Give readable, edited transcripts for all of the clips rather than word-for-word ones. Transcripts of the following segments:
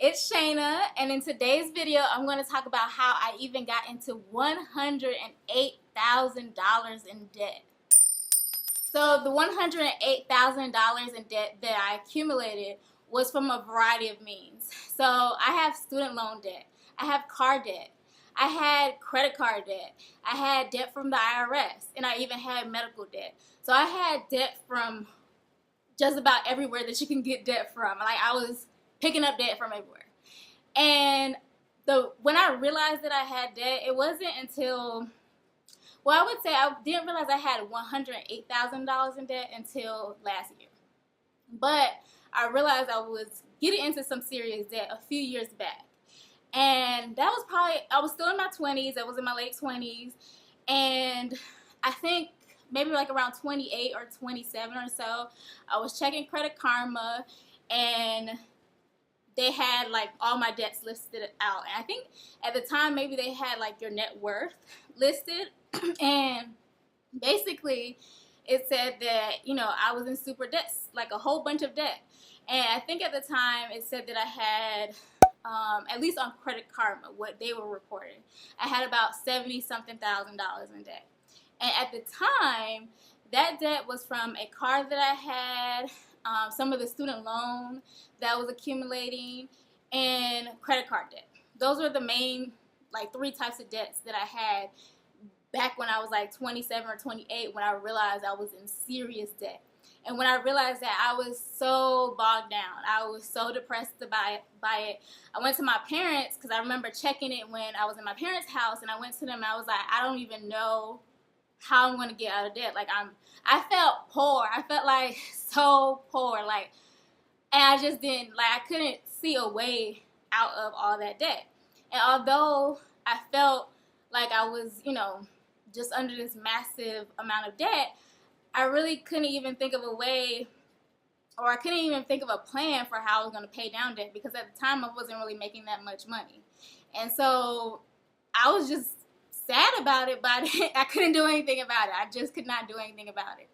It's Shayna, and in today's video, I'm going to talk about how I even got into $108,000 in debt. So the $108,000 in debt that I accumulated was from a variety of means. So I have student loan debt, I have car debt, I had credit card debt, I had debt from the IRS, and I even had medical debt. So I had debt from just about everywhere that you can get debt from. Like, I was picking up debt from everywhere. And when I realized that I had debt, it wasn't until, well, I would say I didn't realize I had $108,000 in debt until last year. But I realized I was getting into some serious debt a few years back. And that was probably, I was still in my 20s, I was in my late 20s, and I think maybe like around 28 or 27 or so, I was checking Credit Karma, and they had like all my debts listed out. And I think at the time maybe they had like your net worth listed, and basically it said that, you know, I was in super debts, like a whole bunch of debt. And I think at the time it said that I had, at least on Credit Karma, what they were reporting, I had about $70-something thousand in debt. And at the time, that debt was from a car that I had, some of the student loan that was accumulating, and credit card debt. Those were the main, like, 3 types of debts that I had back when I was like 27 or 28, when I realized I was in serious debt. And when I realized that, I was so bogged down. I was so depressed by it. I went to my parents, because I remember checking it when I was in my parents' house, and I went to them and I was like, I don't even know how I'm going to get out of debt. Like, I felt poor. I felt like so poor. Like, and I just didn't, like, I couldn't see a way out of all that debt. And although I felt like I was, you know, just under this massive amount of debt, I really couldn't even think of a way, or I couldn't even think of a plan for how I was going to pay down debt, because at the time I wasn't really making that much money. And so I was just sad about it, but I couldn't do anything about it. I just could not do anything about it.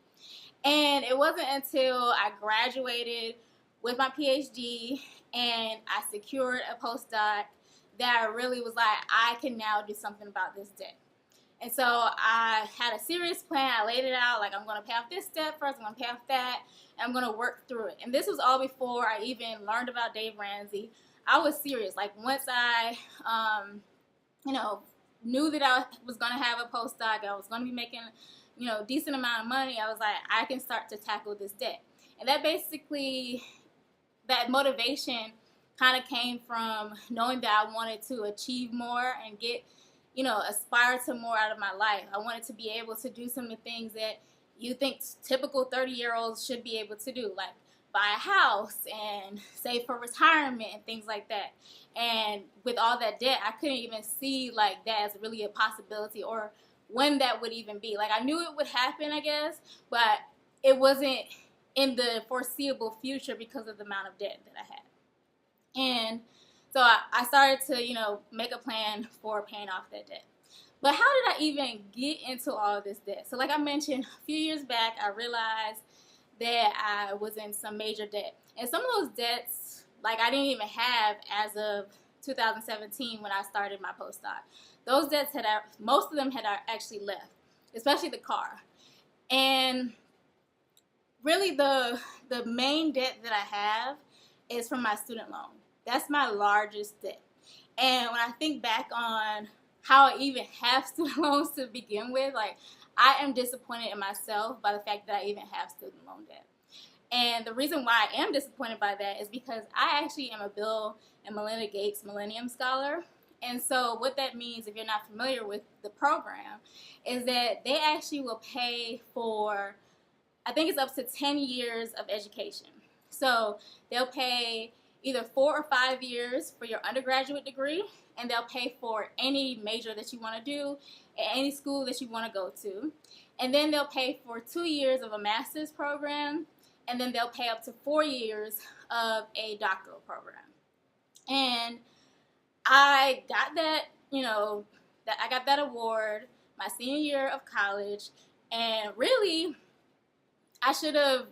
And it wasn't until I graduated with my PhD and I secured a postdoc that I really was like, I can now do something about this debt. And so I had a serious plan. I laid it out, like, I'm going to pay off this debt first, I'm going to pay off that, and I'm going to work through it. And this was all before I even learned about Dave Ramsey. I was serious. Like, once I, you know, knew that I was going to have a postdoc, I was going to be making, you know, decent amount of money, I was like, I can start to tackle this debt. And that basically, that motivation kind of came from knowing that I wanted to achieve more and get, you know, aspire to more out of my life. I wanted to be able to do some of the things that you think typical 30-year-olds should be able to do, like buy a house and save for retirement and things like that. And with all that debt, I couldn't even see like that as really a possibility, or when that would even be. Like, I knew it would happen, I guess, but it wasn't in the foreseeable future because of the amount of debt that I had. And so I started to, you know, make a plan for paying off that debt. But how did I even get into all of this debt? So like I mentioned, a few years back, I realized that I was in some major debt. And some of those debts, like, I didn't even have as of 2017 when I started my postdoc. Those debts most of them had actually left, especially the car. And really the main debt that I have is from my student loan. That's my largest debt. And when I think back on how I even have student loans to begin with, like, I am disappointed in myself by the fact that I even have student loan debt. And the reason why I am disappointed by that is because I actually am a Bill and Melinda Gates Millennium Scholar. And so what that means, if you're not familiar with the program, is that they actually will pay for, I think it's up to 10 years of education. So they'll pay either 4 or 5 years for your undergraduate degree, and they'll pay for any major that you want to do at any school that you want to go to. And then they'll pay for 2 years of a master's program, and then they'll pay up to 4 years of a doctoral program. And I got that, you know, I got that award my senior year of college, and really, I should have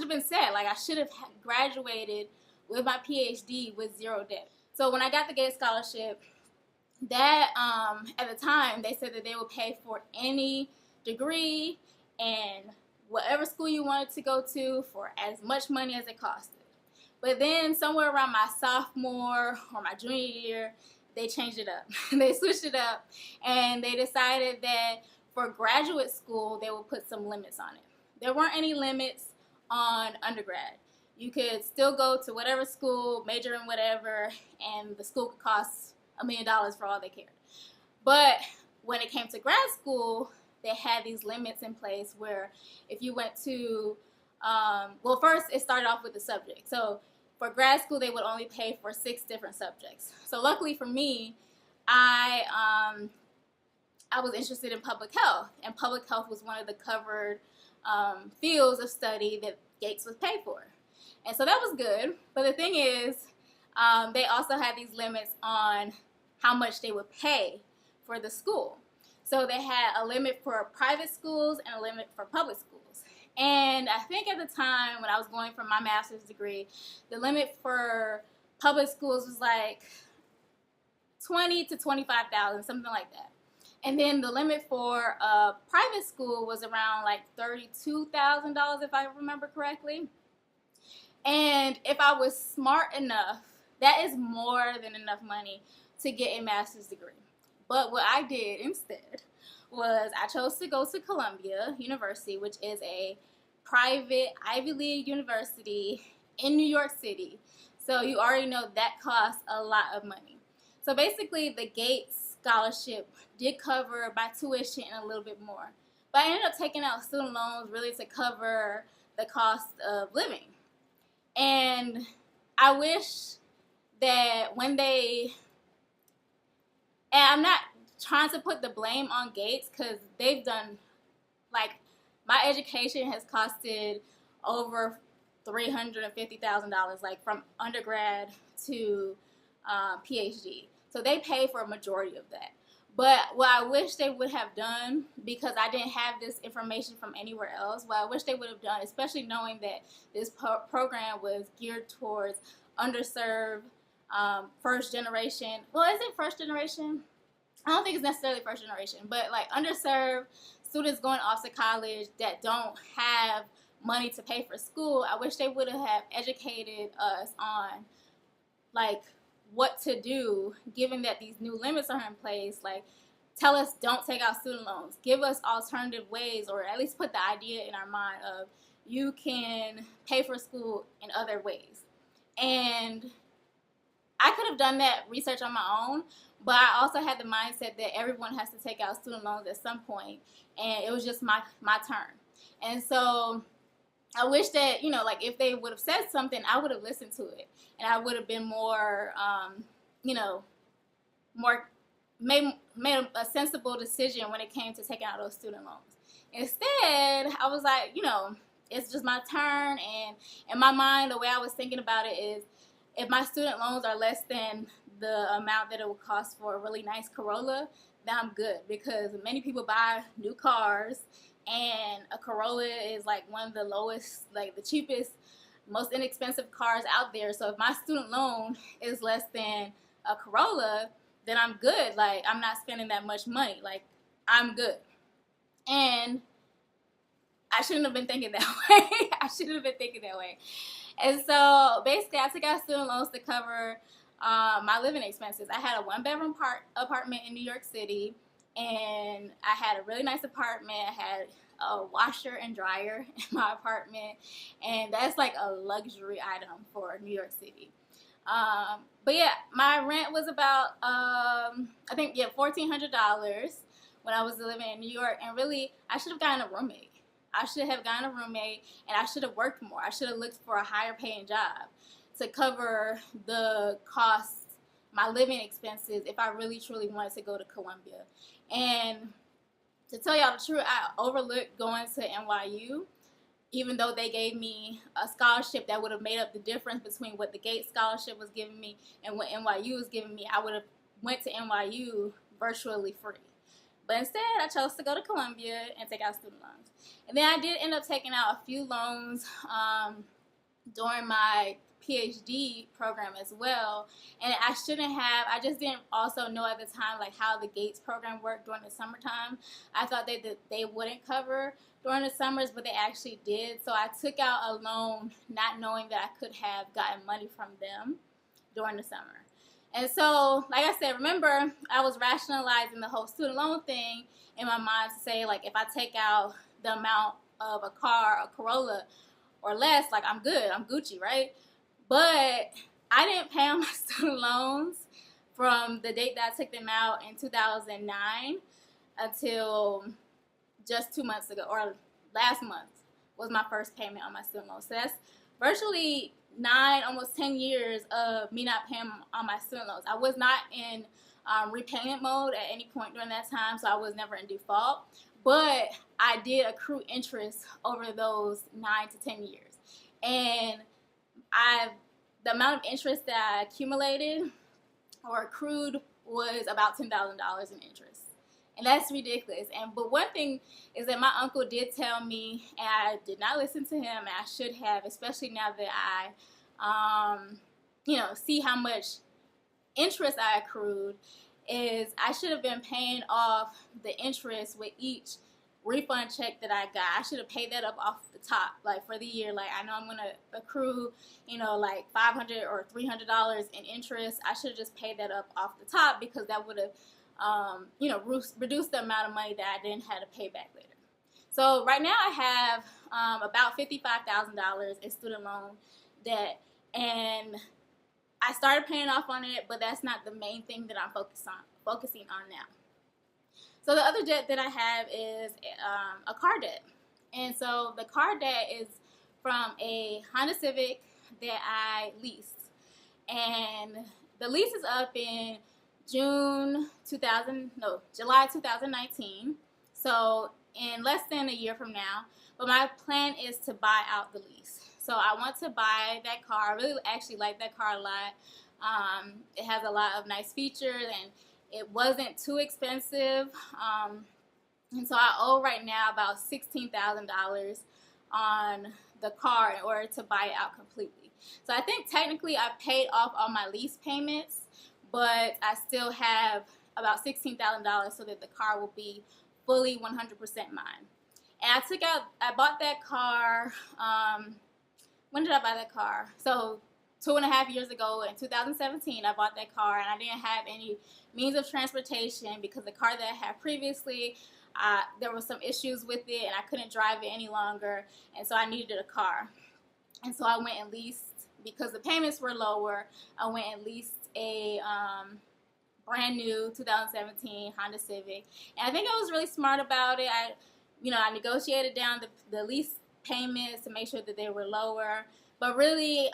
been sad. Like, I should have graduated with my PhD with zero debt. So when I got the Gates Scholarship, that at the time they said that they would pay for any degree and whatever school you wanted to go to for as much money as it costed. But then somewhere around my sophomore or my junior year, they changed it up. They switched it up, and they decided that for graduate school, they would put some limits on it. There weren't any limits on undergrad. You could still go to whatever school, major in whatever, and the school could cost $1 million for all they cared. But when it came to grad school, they had these limits in place where if you went to, well, first it started off with the subject. So for grad school, they would only pay for 6 different subjects. So luckily for me, I was interested in public health, and public health was one of the covered fields of study that Gates was paid for. And so that was good. But the thing is, they also had these limits on how much they would pay for the school. So they had a limit for private schools and a limit for public schools. And I think at the time when I was going for my master's degree, the limit for public schools was like $20,000 to $25,000, something like that. And then the limit for a private school was around like $32,000, if I remember correctly. And if I was smart enough, that is more than enough money to get a master's degree. But what I did instead was I chose to go to Columbia University, which is a private Ivy League university in New York City. So you already know that costs a lot of money. So basically the Gates Scholarship did cover my tuition and a little bit more. But I ended up taking out student loans really to cover the cost of living. And I wish that when they, and I'm not trying to put the blame on Gates because they've done, like, my education has costed over $350,000, like from undergrad to PhD. So they pay for a majority of that. But what I wish they would have done, because I didn't have this information from anywhere else, what I wish they would have done, especially knowing that this program was geared towards underserved, first generation. Well, is it first generation? I don't think it's necessarily first generation, but like underserved students going off to college that don't have money to pay for school. I wish they would have educated us on like what to do given that these new limits are in place. Like, tell us don't take out student loans, give us alternative ways, or at least put the idea in our mind of you can pay for school in other ways. And I could have done that research on my own, but I also had the mindset that everyone has to take out student loans at some point, and it was just my turn. And so I wish that, you know, like if they would have said something, I would have listened to it, and I would have been more, made a sensible decision when it came to taking out those student loans. Instead, I was like, you know, it's just my turn, and in my mind, the way I was thinking about it is, if my student loans are less than the amount that it would cost for a really nice Corolla, then I'm good, because many people buy new cars, and a Corolla is like one of the lowest, like the cheapest, most inexpensive cars out there. So if my student loan is less than a Corolla, then I'm good. Like, I'm not spending that much money. Like, I'm good. And I shouldn't have been thinking that way. I shouldn't have been thinking that way. And so basically I took out student loans to cover my living expenses. I had a 1-bedroom apartment in New York City, and I had a really nice apartment. I had a washer and dryer in my apartment, and that's like a luxury item for New York City. But yeah, my rent was about $1,400 when I was living in New York, and really I should have gotten a roommate. And I should have worked more. I should have looked for a higher paying job to cover the costs, my living expenses, if I really truly wanted to go to Columbia. And to tell y'all the truth, I overlooked going to NYU, even though they gave me a scholarship that would have made up the difference between what the Gates Scholarship was giving me and what NYU was giving me. I would have went to NYU virtually free. But instead, I chose to go to Columbia and take out student loans. And then I did end up taking out a few loans during my PhD program as well, and I shouldn't have. I just didn't also know at the time like how the Gates program worked during the summertime. I thought they wouldn't cover during the summers, but they actually did. So I took out a loan not knowing that I could have gotten money from them during the summer. And so, like I said, remember, I was rationalizing the whole student loan thing in my mind to say, like, if I take out the amount of a car, a Corolla, or less, like, I'm good, I'm Gucci, right? But I didn't pay on my student loans from the date that I took them out in 2009 until just 2 months ago, or last month was my first payment on my student loans. So that's virtually 9, almost 10 years of me not paying on my student loans. I was not in repayment mode at any point during that time, so I was never in default. But I did accrue interest over those 9 to 10 years. And the amount of interest that I accumulated or accrued was about $10,000 in interest. And that's ridiculous. But one thing is that my uncle did tell me, and I did not listen to him, and I should have, especially now that I, see how much interest I accrued, is I should have been paying off the interest with each refund check that I got. I should have paid that up off the top, like for the year. Like, I know I'm going to accrue, like $500 or $300 in interest. I should have just paid that up off the top, because that would have reduce the amount of money that I then had to pay back later. So right now I have about $55,000 in student loan debt, and I started paying off on it, but that's not the main thing that I'm focusing on now. So the other debt that I have is a car debt, and so the car debt is from a Honda Civic that I leased, and the lease is up in July 2019, so in less than a year from now. But my plan is to buy out the lease. So I want to buy that car. I really actually like that car a lot. It has a lot of nice features, and it wasn't too expensive. And so I owe right now about $16,000 on the car in order to buy it out completely. So I think technically I paid off all my lease payments, but I still have about $16,000 so that the car will be fully 100% mine. And I bought that car, when did I buy that car? So 2.5 years ago, in 2017, I bought that car, and I didn't have any means of transportation because the car that I had previously, there were some issues with it, and I couldn't drive it any longer, and so I needed a car. And so I went and leased, because the payments were lower, I went and leased a brand new 2017 Honda Civic, and I think I was really smart about it. I negotiated down the lease payments to make sure that they were lower. But really,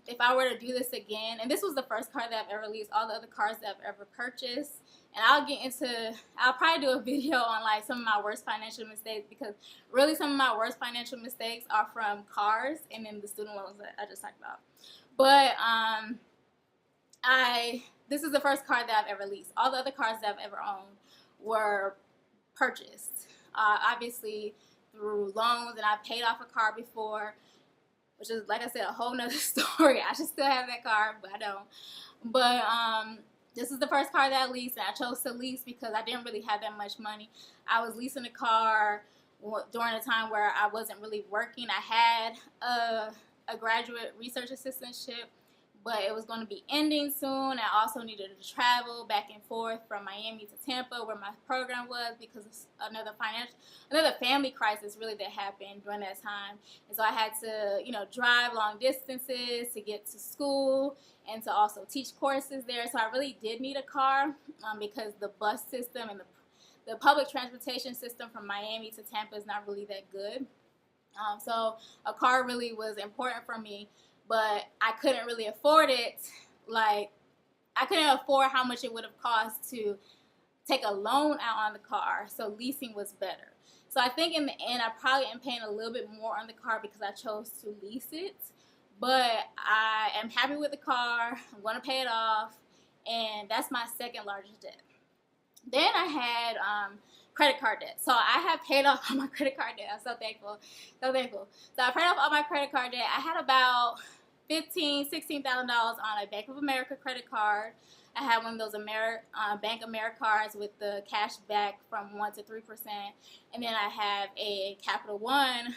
if I were to do this again, and this was the first car that I've ever leased, all the other cars that I've ever purchased, and I'll probably do a video on like some of my worst financial mistakes, because really some of my worst financial mistakes are from cars and then the student loans that I just talked about. But this is the first car that I've ever leased. All the other cars that I've ever owned were purchased, obviously through loans, and I paid off a car before, which is, like I said, a whole nother story. I should still have that car, but I don't. But this is the first car that I leased, and I chose to lease because I didn't really have that much money. I was leasing a car during a time where I wasn't really working. I had a graduate research assistantship, but it was going to be ending soon. I also needed to travel back and forth from Miami to Tampa, where my program was, because of another family crisis really that happened during that time. And so I had to, drive long distances to get to school and to also teach courses there. So I really did need a car, because the bus system and the public transportation system from Miami to Tampa is not really that good. So a car really was important for me. But I couldn't really afford it. Like, I couldn't afford how much it would have cost to take a loan out on the car. So leasing was better. So I think in the end, I probably am paying a little bit more on the car because I chose to lease it. But I am happy with the car. I'm going to pay it off. And that's my second largest debt. Then I had credit card debt. So I have paid off all my credit card debt. I'm so thankful. So I paid off all my credit card debt. I had about $16,000 on a Bank of America credit card. I had one of those Bank America cards with the cash back from 1 to 3%, and then I have a Capital One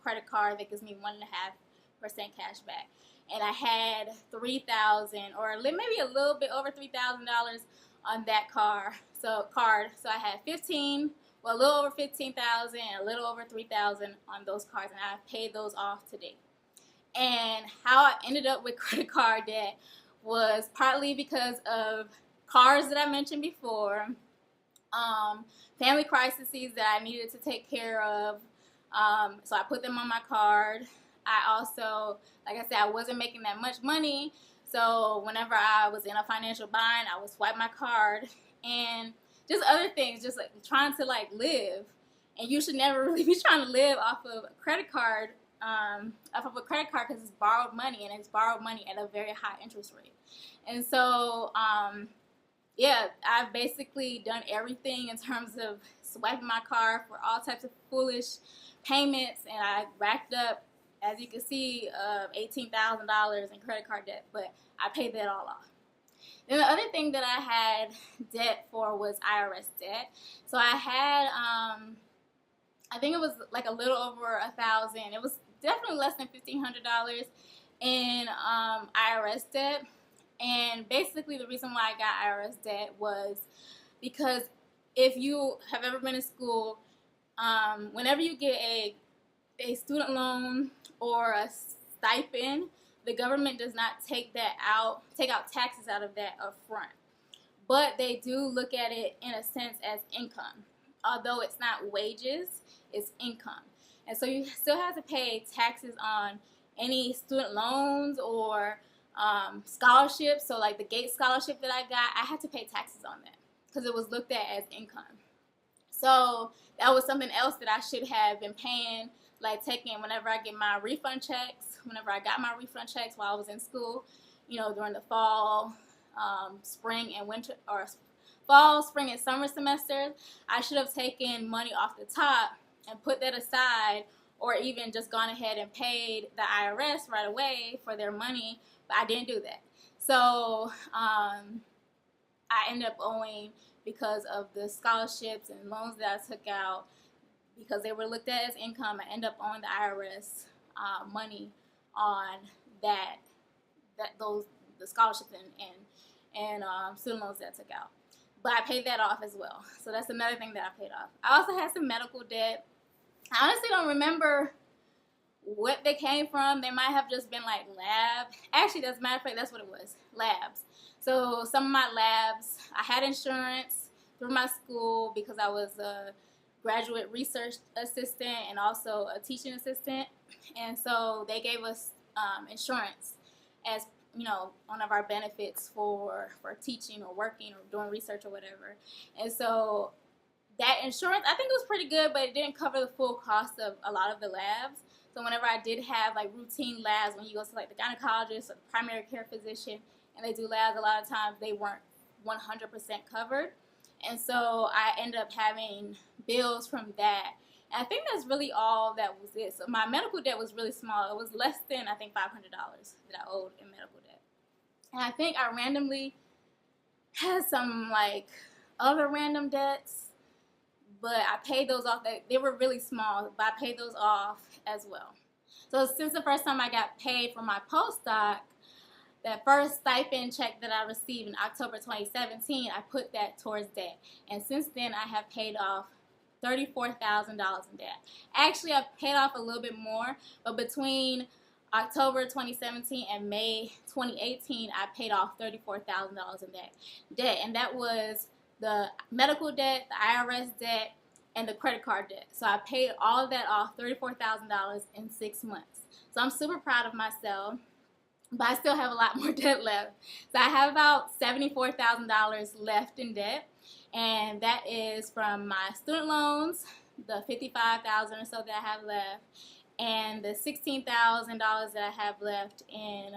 credit card that gives me 1.5% cash back. And I had $3,000 or maybe a little bit over $3,000 on that card. So I had a little over 15,000, and a little over 3,000 on those cards, and I paid those off today. And how I ended up with credit card debt was partly because of cars that I mentioned before, family crises that I needed to take care of, so I put them on my card. I also, like I said, I wasn't making that much money, so whenever I was in a financial bind, I would swipe my card, and just other things, just like trying to like live. And you should never really be trying to live off of a credit card, because it's borrowed money, and it's borrowed money at a very high interest rate. And so, yeah, I've basically done everything in terms of swiping my card for all types of foolish payments, and I racked up, as you can see, $18,000 in credit card debt, but I paid that all off. Then the other thing that I had debt for was IRS debt. So I had, I think it was like a little over $1,000. It was definitely less than $1,500 in IRS debt. And basically the reason why I got IRS debt was because if you have ever been in school, whenever you get a student loan or a stipend, the government does not take out taxes out of that up front. But they do look at it in a sense as income. Although it's not wages, it's income. And so you still have to pay taxes on any student loans or scholarships. So like the GATE scholarship that I got, I had to pay taxes on that because it was looked at as income. So that was something else that I should have been paying, like taking whenever I get my refund checks, whenever I got my refund checks while I was in school, during the fall, spring and winter, or fall, spring, and summer semesters, I should have taken money off the top and put that aside, or even just gone ahead and paid the IRS right away for their money, but I didn't do that. So I ended up owing, because of the scholarships and loans that I took out, because they were looked at as income, I ended up owing the IRS money on the scholarships and student loans that I took out. But I paid that off as well. So that's another thing that I paid off. I also had some medical debt. I honestly don't remember what they came from. They might have just been like lab. Actually, as a matter of fact, that's what it was, labs. So some of my labs, I had insurance through my school because I was a graduate research assistant and also a teaching assistant. And so they gave us insurance as one of our benefits for teaching or working or doing research or whatever. And so that insurance, I think it was pretty good, but it didn't cover the full cost of a lot of the labs. So whenever I did have like routine labs, when you go to like the gynecologist or the primary care physician and they do labs, a lot of times they weren't 100% covered. And so I ended up having bills from that. And I think that's really all that was it. So my medical debt was really small. It was less than, I think, $500 that I owed in medical debt. And I think I randomly had some like other random debts, but I paid those off. They were really small, but I paid those off as well. So since the first time I got paid for my postdoc, that first stipend check that I received in October 2017, I put that towards debt. And since then, I have paid off $34,000 in debt. Actually, I've paid off a little bit more, but between October 2017 and May 2018, I paid off $34,000 in debt. And that was the medical debt, the IRS debt, and the credit card debt. So I paid all of that off, $34,000 in 6 months. So I'm super proud of myself, but I still have a lot more debt left. So I have about $74,000 left in debt, and that is from my student loans, the $55,000 or so that I have left, and the $16,000 that I have left in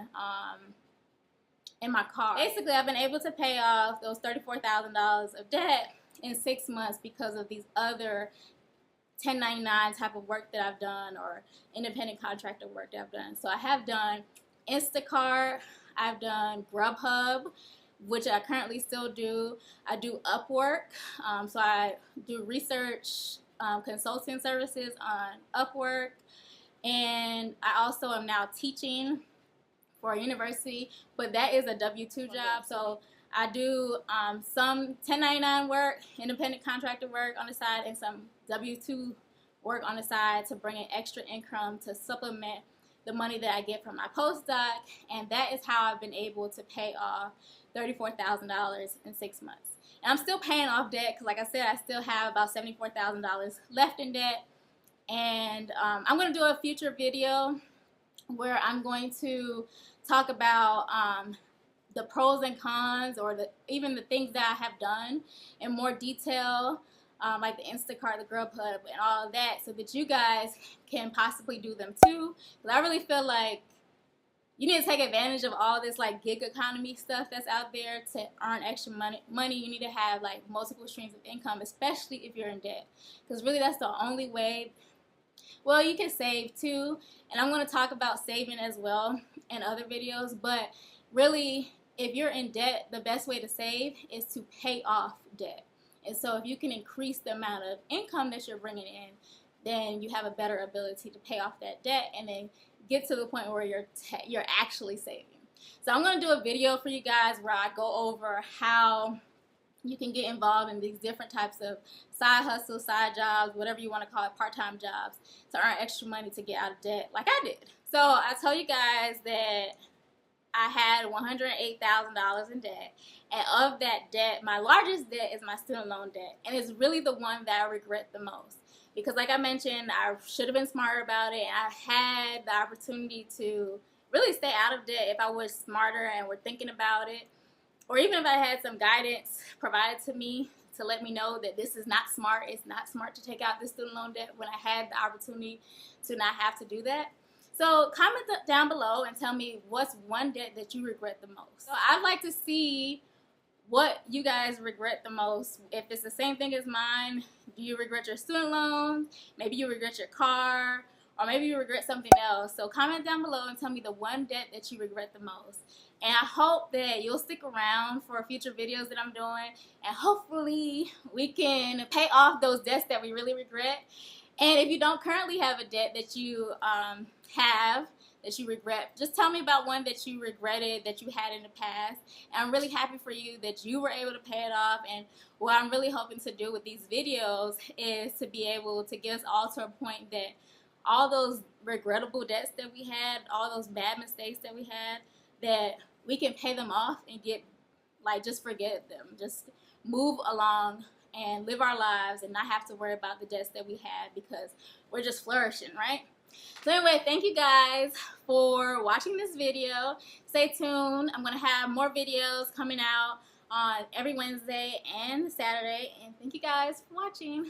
my car. Basically, I've been able to pay off those $34,000 of debt in 6 months because of these other 1099 type of work that I've done, or independent contractor work that I've done. So I have done Instacart. I've done GrubHub, which I currently still do. I do Upwork, so I do research consulting services on Upwork, and I also am now teaching for a university, but that is a W-2 job. So I do some 1099 work, independent contractor work on the side, and some W-2 work on the side to bring in extra income to supplement the money that I get from my postdoc, and that is how I've been able to pay off $34,000 in 6 months. And I'm still paying off debt because, like I said, I still have about $74,000 left in debt. And I'm going to do a future video where I'm going to talk about the pros and cons, or even the things that I have done in more detail, like the Instacart, the GrubHub, and all of that, so that you guys can possibly do them too. Because I really feel like you need to take advantage of all this like gig economy stuff that's out there to earn extra money. You need to have like multiple streams of income, especially if you're in debt, because really that's the only way. Well, you can save too, and I'm going to talk about saving as well in other videos, but really, if you're in debt, the best way to save is to pay off debt. And so if you can increase the amount of income that you're bringing in, then you have a better ability to pay off that debt and then get to the point where you're actually saving. So I'm going to do a video for you guys where I go over how you can get involved in these different types of side hustles, side jobs, whatever you want to call it, part-time jobs, to earn extra money to get out of debt like I did. So I told you guys that I had $108,000 in debt, and of that debt, my largest debt is my student loan debt, and it's really the one that I regret the most, because like I mentioned, I should have been smarter about it, and I had the opportunity to really stay out of debt if I was smarter and were thinking about it, or even if I had some guidance provided to me to let me know that this is not smart. It's not smart to take out this student loan debt when I had the opportunity to not have to do that. So comment down below and tell me what's one debt that you regret the most. So I'd like to see what you guys regret the most. If it's the same thing as mine, do you regret your student loans? Maybe you regret your car, or maybe you regret something else. So comment down below and tell me the one debt that you regret the most. And I hope that you'll stick around for future videos that I'm doing, and hopefully we can pay off those debts that we really regret. And if you don't currently have a debt that you that you regret, just tell me about one that you regretted that you had in the past. And I'm really happy for you that you were able to pay it off. And what I'm really hoping to do with these videos is to be able to get us all to a point that all those regrettable debts that we had, all those bad mistakes that we had, that we can pay them off and get, like, just forget them. Just move along and live our lives and not have to worry about the debts that we had, because we're just flourishing, right? So anyway, thank you guys for watching this video. Stay tuned. I'm going to have more videos coming out on every Wednesday and Saturday. And thank you guys for watching.